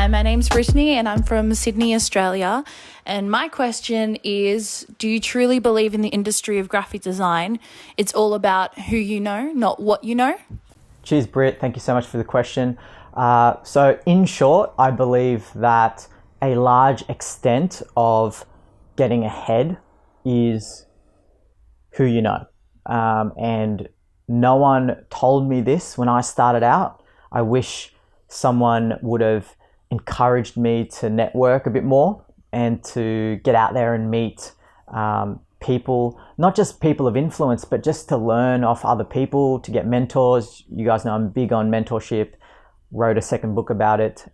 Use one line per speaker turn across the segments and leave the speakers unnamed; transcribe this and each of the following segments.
Hi, my name's Brittany and I'm from Sydney, Australia. And my question is, do you truly believe in the industry of graphic design? It's all about who you know, not what you know.
Cheers, Britt. Thank you so much for the question. So in short, I believe that a large extent of getting ahead is who you know. And no one told me this when I started out. I wish someone would have encouraged me to network a bit more and to get out there and meet people, not just people of influence, but just to learn off other people, to get mentors. You guys know I'm big on mentorship, wrote a second book about it,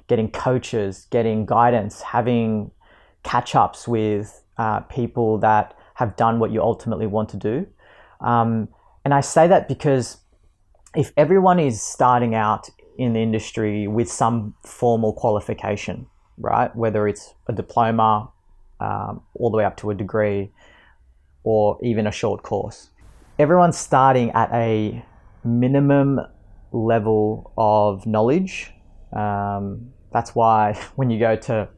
getting coaches, getting guidance, having catch-ups with people that have done what you ultimately want to do. And I say that because if everyone is starting out in the industry with some formal qualification, right? Whether it's a diploma, all the way up to a degree, or even a short course. Everyone's starting at a minimum level of knowledge. That's why when you go to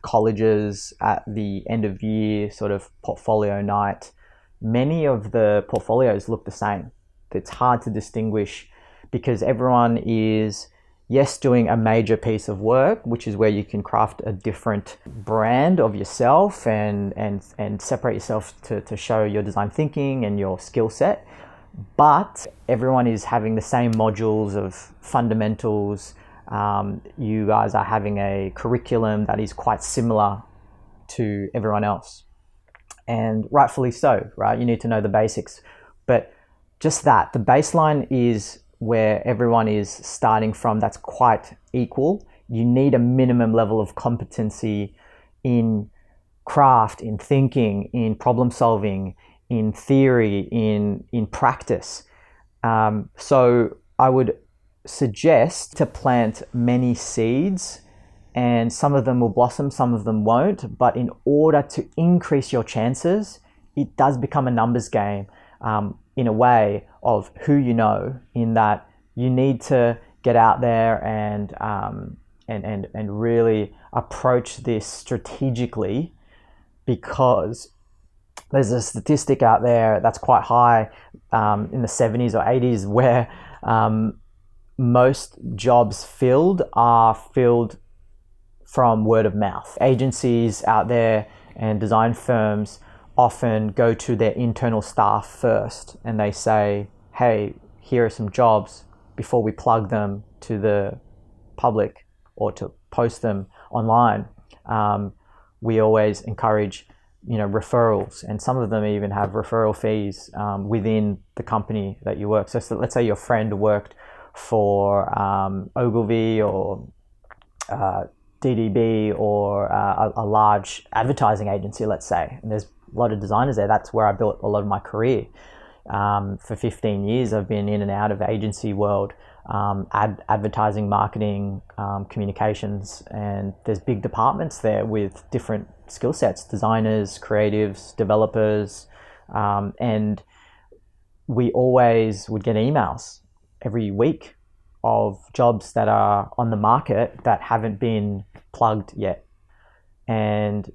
colleges at the end of year sort of portfolio night, many of the portfolios look the same. It's hard to distinguish because everyone is, yes, doing a major piece of work, which is where you can craft a different brand of yourself and separate yourself to show your design thinking and your skill set. But everyone is having the same modules of fundamentals. You guys are having a curriculum that is quite similar to everyone else. And rightfully so, right? You need to know the basics. But just that, the baseline is where everyone is starting from, that's quite equal. You need a minimum level of competency in craft, in thinking, in problem solving, in theory, in practice. So I would suggest to plant many seeds, and some of them will blossom, some of them won't. But in order to increase your chances, it does become a numbers game. In a way of who you know, in that you need to get out there and really approach this strategically, because there's a statistic out there that's quite high in the 70s or 80s where most jobs filled are filled from word of mouth. Agencies out there and design firms often go to their internal staff first and they say, hey, here are some jobs, before we plug them to the public or to post them online. We always encourage, referrals, and some of them even have referral fees within the company that you work. So let's say your friend worked for Ogilvy or DDB or a large advertising agency, let's say, and there's a lot of designers there. That's where I built a lot of my career. For 15 years, I've been in and out of the agency world, advertising, marketing, communications, and there's big departments there with different skill sets, designers, creatives, developers, and we always would get emails every week of jobs that are on the market that haven't been plugged yet. And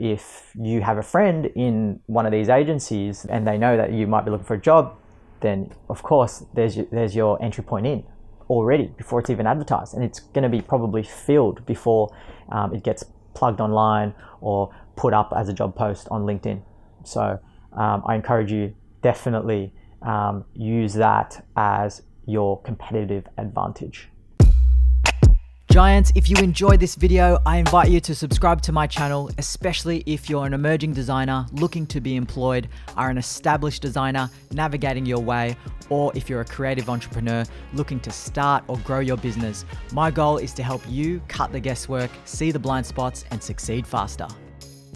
if you have a friend in one of these agencies and they know that you might be looking for a job, then of course there's your entry point in already before it's even advertised, and it's going to be probably filled before it gets plugged online or put up as a job post on LinkedIn. So I encourage you, definitely use that as your competitive advantage.
Giants, if you enjoyed this video, I invite you to subscribe to my channel, especially if you're an emerging designer looking to be employed, are an established designer navigating your way, or if you're a creative entrepreneur looking to start or grow your business. My goal is to help you cut the guesswork, see the blind spots, and succeed faster.